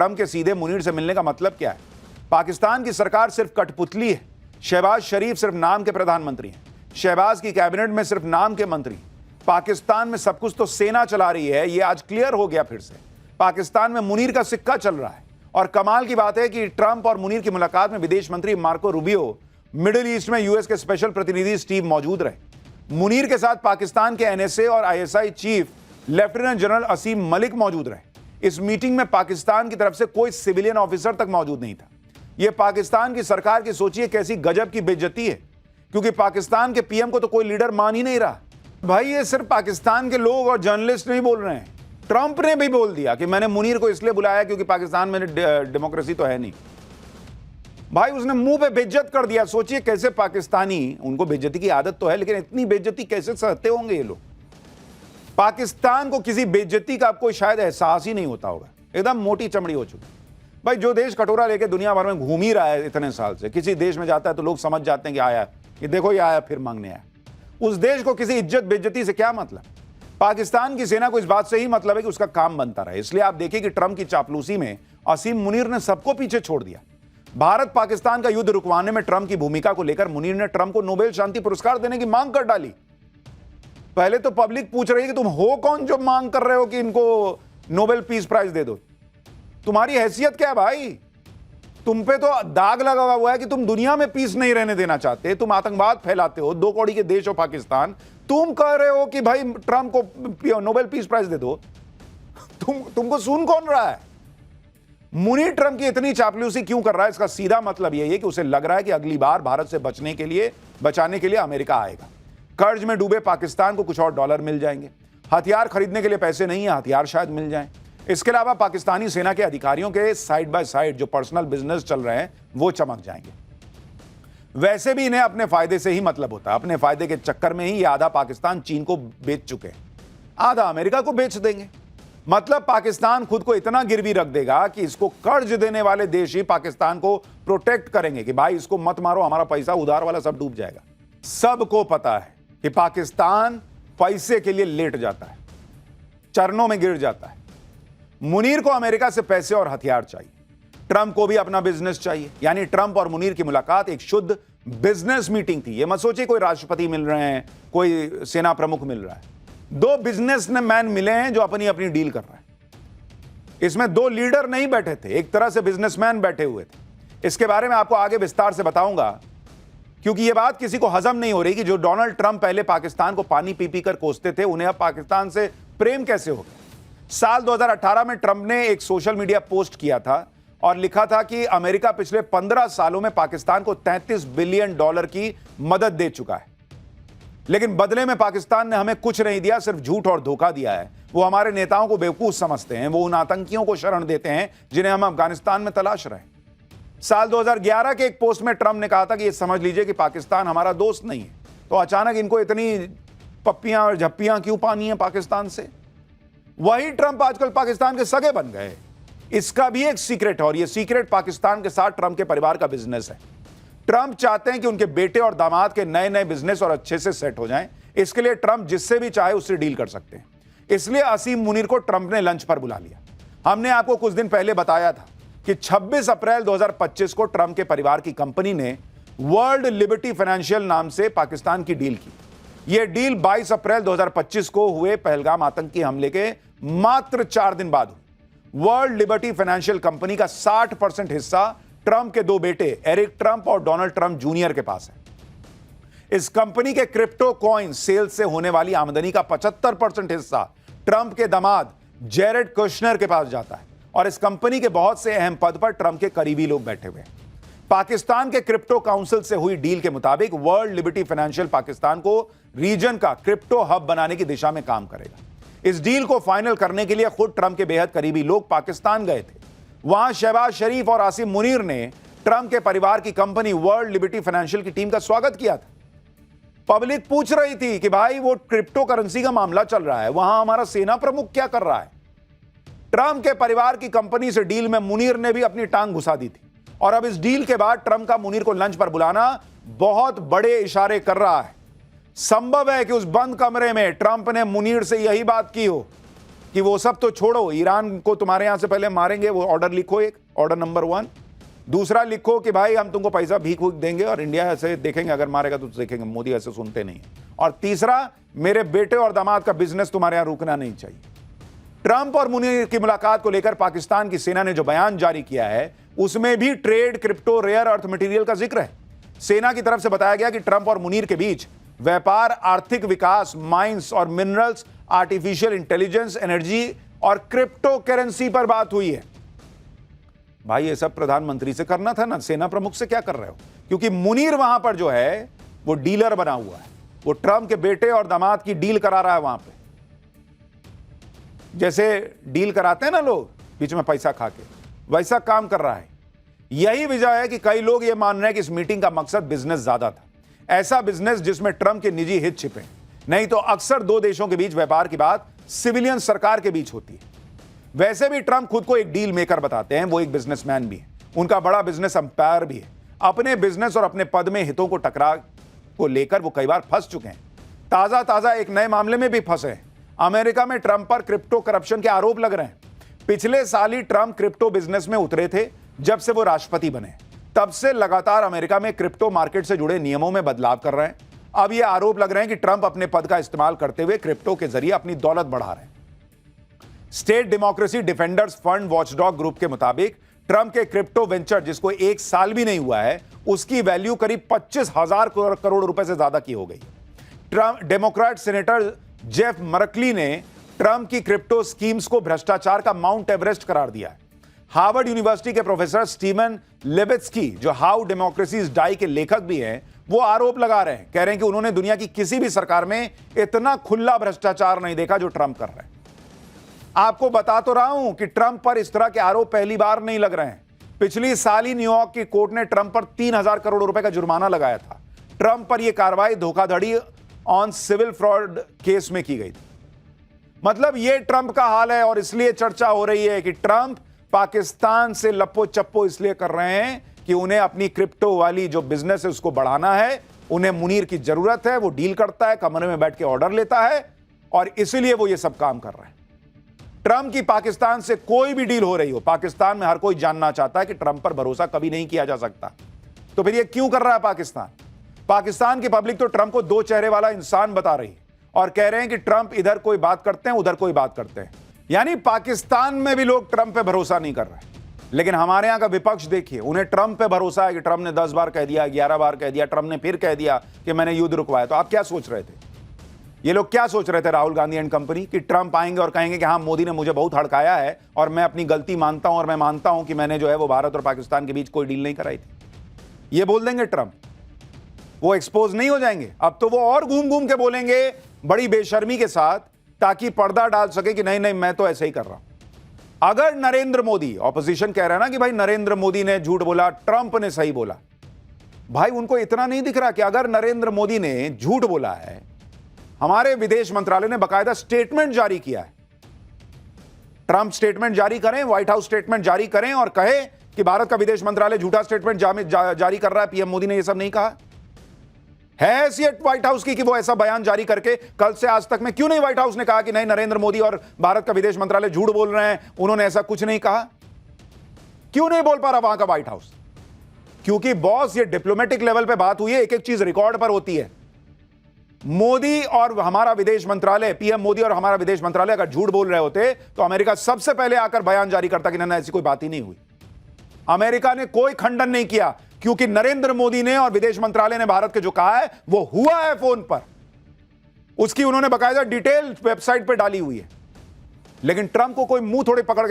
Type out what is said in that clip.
Trump के सीधे मुनीर से मिलने का मतलब क्या है? पाकिस्तान की सरकार सिर्फ कठपुतली है। शहबाज शरीफ सिर्फ नाम के प्रधानमंत्री हैं। शहबाज की कैबिनेट में सिर्फ नाम के मंत्री। पाकिस्तान में सब कुछ तो सेना चला रही है, यह आज क्लियर हो गया फिर से। पाकिस्तान में मुनीर का सिक्का चल रहा है। और कमाल की बात है कि ट्रंप और मुनीर की मुलाकात में विदेश मंत्री मार्को रूबियो, मिडिल ईस्ट में यूएस के स्पेशल प्रतिनिधि स्टीव मौजूद रहे। मुनीर के साथ पाकिस्तान के एनएसए और आईएसआई चीफ लेफ्टिनेंट जनरल असीम मलिक मौजूद रहे। इस मीटिंग में पाकिस्तान की तरफ से कोई सिविलियन ऑफिसर तक मौजूद नहीं था। यह पाकिस्तान की सरकार की सोचिए कैसी गजब की बेइज्जती है, क्योंकि पाकिस्तान के पीएम को तो कोई लीडर मान ही नहीं रहा। भाई ये सिर्फ पाकिस्तान के लोग और जर्नलिस्ट नहीं बोल रहे हैं, ट्रंप ने भी बोल दिया कि मैंने मुनीर को इसलिए बुलाया क्योंकि पाकिस्तान में डेमोक्रेसी तो है नहीं। भाई उसने मुंह पे बेइज्जत कर दिया। सोचिए कैसे पाकिस्तानी, उनको बेइज्जती की आदत तो है, लेकिन इतनी बेइज्जती कैसे सहते होंगे ये लोग। पाकिस्तान को किसी बेइज्जती का आपको शायद एहसास ही नहीं होता होगा, एकदम मोटी चमड़ी हो चुकी। भाई जो देश कटोरा लेके दुनिया भर में घूम ही रहा है इतने साल से, किसी देश में जाता है तो लोग समझ जाते हैं कि आया, ये देखो ये आया फिर मांगने आया। उस देश को किसी इज्जत बेइज्जती से क्या मतलब? पाकिस्तान की सेना को इस बात से ही मतलब है कि उसका काम बनता रहे। इसलिए आप देखिए कि ट्रंप की चापलूसी में असीम मुनीर ने सबको पीछे छोड़ दिया। भारत पाकिस्तान का युद्ध रुकवाने में ट्रंप की भूमिका को लेकर मुनीर ने ट्रंप को नोबेल शांति पुरस्कार देने की मांग कर डाली। पहले तो पब्लिक पूछ रही है कि तुम हो कौन जो मांग कर रहे हो कि इनको नोबेल पीस प्राइज दे दो? तुम्हारी हैसियत क्या है भाई? तुम पे तो दाग लगा हुआ है कि तुम दुनिया में पीस नहीं रहने देना चाहते, तुम आतंकवाद फैलाते हो, 2 कौड़ी के देश हो पाकिस्तान, तुम कह रहे हो कि भाई ट्रंप को नोबेल पीस प्राइज दे दो। तुमको सुन कौन रहा है? मुनीर ट्रंप की इतनी चापलूसी क्यों कर रहा है? इसका सीधा मतलब यही है कि उसे लग रहा है कि अगली बार भारत से बचाने के लिए अमेरिका आएगा। कर्ज में डूबे पाकिस्तान को कुछ और डॉलर मिल जाएंगे। हथियार खरीदने के लिए पैसे नहीं है, हथियार शायद मिल जाएं। इसके अलावा पाकिस्तानी सेना के अधिकारियों के साइड बाय साइड जो पर्सनल बिजनेस चल रहे हैं वो चमक जाएंगे। वैसे भी इन्हें अपने फायदे से ही मतलब होता है। अपने फायदे के चक्कर में ही ये आधा पाकिस्तान चीन को बेच चुके हैं, आधा अमेरिका को बेच देंगे। मतलब पाकिस्तान खुद को इतना गिरवी रख देगा कि इसको कर्ज देने वाले देश ही पाकिस्तान को प्रोटेक्ट करेंगे कि भाई इसको मत मारो, हमारा पैसा उधार वाला सब डूब जाएगा। सबको पता है कि पाकिस्तान पैसे के लिए लेट जाता है, चरणों में गिर जाता है। मुनीर को अमेरिका से पैसे और हथियार चाहिए, ट्रंप को भी अपना बिजनेस चाहिए। यानी ट्रंप और मुनीर की मुलाकात एक शुद्ध बिजनेस मीटिंग थी। यह मत सोचिए कोई राष्ट्रपति मिल रहे हैं, कोई सेना प्रमुख मिल रहा है। 2 बिजनेसमैन मिले हैं जो अपनी अपनी डील कर रहे हैं। इसमें 2 लीडर नहीं बैठे थे, एक तरह से बिजनेसमैन बैठे हुए थे। इसके बारे में आपको आगे विस्तार से बताऊंगा, क्योंकि यह बात किसी को हजम नहीं हो रही कि जो डोनाल्ड ट्रंप पहले पाकिस्तान को पानी पी पी कर कोसते थे, उन्हें अब पाकिस्तान से प्रेम कैसे हो गया। साल 2018 में ट्रंप ने एक सोशल मीडिया पोस्ट किया था और लिखा था कि अमेरिका पिछले 15 सालों में पाकिस्तान को $33 बिलियन की मदद दे चुका है, लेकिन बदले में पाकिस्तान ने हमें कुछ नहीं दिया, सिर्फ झूठ और धोखा दिया है। वो हमारे नेताओं को बेवकूफ समझते हैं, वो उन आतंकियों को शरण देते हैं जिन्हें हम अफगानिस्तान में तलाश रहे हैं। साल 2011 के एक पोस्ट में ट्रंप ने कहा था कि ये समझ लीजिए कि पाकिस्तान हमारा दोस्त नहीं है। तो अचानक इनको इतनी पप्पियां और झप्पियां क्यों पानी है पाकिस्तान से? वही ट्रंप आजकल पाकिस्तान के सगे बन गए। इसका भी एक सीक्रेट है, और यह सीक्रेट पाकिस्तान के साथ ट्रंप के परिवार का बिजनेस है। ट्रंप चाहते हैं कि उनके बेटे और दामाद के नए नए बिजनेस और अच्छे से सेट हो जाएं। इसके लिए ट्रंप जिससे भी चाहे उससे डील कर सकते हैं। इसलिए असीम मुनीर को ट्रंप ने लंच पर बुला लिया। हमने आपको कुछ दिन पहले बताया था कि 26 अप्रैल 2025 को ट्रंप के परिवार की कंपनी ने वर्ल्ड लिबर्टी फाइनेंशियल नाम से पाकिस्तान की डील की। यह डील 22 अप्रैल 2025 को हुए पहलगाम आतंकी हमले के मात्र 4 दिन बाद हुई। वर्ल्ड लिबर्टी फाइनेंशियल कंपनी का 60% हिस्सा ट्रंप के 2 बेटे एरिक ट्रंप और डोनाल्ड ट्रंप जूनियर के पास है। इस कंपनी के क्रिप्टो कॉइन सेल्स से होने वाली आमदनी का 75% हिस्सा ट्रंप के दामाद जेरेड कुशनर के पास जाता है, और इस कंपनी के बहुत से अहम पद पर ट्रंप के करीबी लोग बैठे हुए हैं। पाकिस्तान के क्रिप्टो काउंसिल से हुई डील के मुताबिक वर्ल्ड लिबर्टी फाइनेंशियल पाकिस्तान को रीजन का क्रिप्टो हब बनाने की दिशा में काम करेगा। इस डील को फाइनल करने के लिए खुद ट्रंप के बेहद करीबी लोग पाकिस्तान गए थे। वहां शहबाज शरीफ और आसिम मुनीर ने ट्रंप के परिवार की कंपनी वर्ल्ड लिबर्टी फाइनेंशियल की टीम का स्वागत किया था। पब्लिक पूछ रही थी कि भाई वो क्रिप्टो करेंसी का मामला चल रहा है, वहां हमारा सेना प्रमुख क्या कर रहा है? ट्रंप के परिवार की कंपनी से डील में मुनीर ने भी अपनी टांग घुसा दी थी, और अब इस डील के बाद ट्रंप का मुनीर को लंच पर बुलाना बहुत बड़े इशारे कर रहा है। संभव है कि उस बंद कमरे में ट्रंप ने मुनीर से यही बात की हो कि वो सब तो छोड़ो, ईरान को तुम्हारे यहां से पहले मारेंगे, वो ऑर्डर लिखो, एक ऑर्डर नंबर 1। दूसरा लिखो कि भाई हम तुमको पैसा भीख देंगे और इंडिया ऐसे देखेंगे, अगर मारेगा तो देखेंगे, मोदी ऐसे सुनते नहीं। और तीसरा, मेरे बेटे और दामाद का बिजनेस तुम्हारे यहां रुकना नहीं चाहिए। ट्रंप और मुनीर की मुलाकात को लेकर पाकिस्तान की सेना ने जो बयान जारी किया है उसमें भी trade, crypto, rare earth material का जिक्र है। सेना की तरफ से बताया गया कि ट्रंप और मुनीर के बीच व्यापार, आर्थिक विकास, माइंस और मिनरल्स, आर्टिफिशियल इंटेलिजेंस, एनर्जी और क्रिप्टो करेंसी पर बात हुई है। भाई ये सब प्रधानमंत्री से करना था ना, सेना प्रमुख से क्या कर रहे हो? क्योंकि मुनीर वहां पर जो है वो डीलर बना हुआ है, वो ट्रंप के बेटे और दामाद की डील करा रहा है वहां पे, जैसे डील कराते हैं ना लोग बीच में पैसा खा के, वैसा काम कर रहा है। यही वजह है कि कई लोग ये मान रहे हैं कि इस मीटिंग का मकसद बिजनेस ज्यादा था, ऐसा बिजनेस जिसमें ट्रंप के निजी हित छिपे। नहीं तो अक्सर दो देशों के बीच व्यापार की बात सिविलियन सरकार के बीच होती है। वैसे भी ट्रंप खुद को एक डील मेकर बताते हैं, वो एक बिजनेसमैन भी है, उनका बड़ा बिजनेस अंपायर भी है। अपने बिजनेस और अपने पद में हितों को टकरा को लेकर वो कई बार फंस चुके हैं। ताजा एक नए मामले में भी फंसे हैं। अमेरिका में ट्रंप पर क्रिप्टो करप्शन के आरोप लग रहे हैं। पिछले साल ही ट्रंप क्रिप्टो बिजनेस में उतरे थे जब से वो राष्ट्रपति बने, तब से लगातार अमेरिका में क्रिप्टो मार्केट से जुड़े नियमों में बदलाव कर रहे हैं। अब ये आरोप लग रहे हैं कि ट्रंप अपने पद का इस्तेमाल करते हुए क्रिप्टो के जरिए अपनी दौलत बढ़ा रहे हैं। State democracy defenders fund watchdog group के मुताबिक ट्रंप के क्रिप्टो वेंचर, जिसको एक साल भी नहीं हुआ है, उसकी वैल्यू करीब 25,000 करोड़ रुपए से ज्यादा की हो गई। ट्रंप डेमोक्रेट सेनेटर जेफ मरकली ने ट्रंप की क्रिप्टो स्कीम्स को भ्रष्टाचार का माउंट एवरेस्ट करार दिया है। हार्वर्ड यूनिवर्सिटी के प्रोफेसर स्टीवन लेवित्स्की, जो हाउ डेमोक्रेसी इज डाई के लेखक भी हैं, वो आरोप लगा रहे हैं, कह रहे हैं कि उन्होंने दुनिया की किसी भी सरकार में इतना खुला भ्रष्टाचार नहीं देखा जो ट्रंप कर रहे हैं। आपको बता तो रहा हूं कि ट्रंप पर इस तरह के आरोप पहली बार नहीं लग रहे हैं। पिछली साल ही न्यूयॉर्क की कोर्ट ने ट्रंप पर 3,000 करोड़ रुपए का जुर्माना लगाया था। ट्रंप पर यह कार्रवाई धोखाधड़ी ऑन सिविल फ्रॉड केस में की गई थी। मतलब यह ट्रंप का हाल है और इसलिए चर्चा हो रही है कि ट्रंप पाकिस्तान से लप्पो चप्पो इसलिए कर रहे हैं कि उन्हें अपनी क्रिप्टो वाली जो बिजनेस है उसको बढ़ाना है। उन्हें मुनीर की जरूरत है, वो डील करता है, कमरे में बैठ के ऑर्डर लेता है और इसीलिए वो ये सब काम कर रहे हैं। ट्रंप की पाकिस्तान से कोई भी डील हो रही हो, पाकिस्तान में हर कोई जानना चाहता है कि ट्रंप पर भरोसा कभी नहीं किया जा सकता। तो फिर ये क्यों कर रहा है पाकिस्तान? पाकिस्तान की पब्लिक तो ट्रंप को दो चेहरे वाला इंसान बता रही है और कह रहे हैं कि ट्रंप इधर कोई बात करते हैं, उधर कोई बात करते हैं। यानी पाकिस्तान में भी लोग ट्रंप पे भरोसा नहीं कर रहे। लेकिन हमारे यहां का विपक्ष देखिए, उन्हें ट्रंप पे भरोसा है कि ट्रंप ने 10 बार कह दिया, 11 बार कह दिया, ट्रंप ने फिर कह दिया कि मैंने युद्ध रुकवाया। तो आप क्या सोच रहे थे? ये लोग क्या सोच रहे थे, राहुल गांधी एंड कंपनी, कि ट्रंप आएंगे और कहेंगे कि हाँ, मोदी ने मुझे बहुत हड़काया है और मैं अपनी गलती मानता हूं और मैं मानता हूं कि मैंने जो है वो भारत और पाकिस्तान के बीच कोई डील नहीं कराई थी। ये बोल देंगे ट्रंप, वो एक्सपोज नहीं हो जाएंगे? अब तो वो और घूम घूम के बोलेंगे बड़ी बेशर्मी के साथ, ताकि पर्दा डाल सके कि नहीं मैं तो ऐसे ही कर रहा हूं। अगर नरेंद्र मोदी, ऑपोजिशन कह रहा है ना कि भाई नरेंद्र मोदी ने झूठ बोला, ट्रंप ने सही बोला, भाई उनको इतना नहीं दिख रहा कि अगर नरेंद्र मोदी ने झूठ बोला है, हमारे विदेश मंत्रालय ने बाकायदा स्टेटमेंट जारी किया है। ट्रंप स्टेटमेंट जारी करें, व्हाइट हाउस स्टेटमेंट जारी करें और कहे कि भारत का विदेश मंत्रालय झूठा स्टेटमेंट जारी कर रहा है, पीएम मोदी ने यह सब नहीं कहा। है हैसियत व्हाइट हाउस की कि वो ऐसा बयान जारी करके कल से आज तक में क्यों नहीं व्हाइट हाउस ने कहा कि नहीं, नरेंद्र मोदी और भारत का विदेश मंत्रालय झूठ बोल रहे हैं, उन्होंने ऐसा कुछ नहीं कहा? क्यों नहीं बोल पा रहा वहां का व्हाइट हाउस? क्योंकि बॉस, ये डिप्लोमेटिक लेवल पे बात हुई है, एक एक चीज रिकॉर्ड पर होती है। मोदी और हमारा विदेश मंत्रालय, पीएम मोदी और हमारा विदेश मंत्रालय अगर झूठ बोल रहे होते तो अमेरिका सबसे पहले आकर बयान जारी करता कि ना ऐसी कोई बात ही नहीं हुई। अमेरिका ने कोई खंडन नहीं किया, क्योंकि नरेंद्र मोदी ने और विदेश मंत्रालय ने भारत के जो कहा है वो हुआ है फोन पर, उसकी उन्होंने बाकायदा डिटेल वेबसाइट पर डाली हुई है। लेकिन ट्रंप को कोई मुंह थोड़ी पकड़ के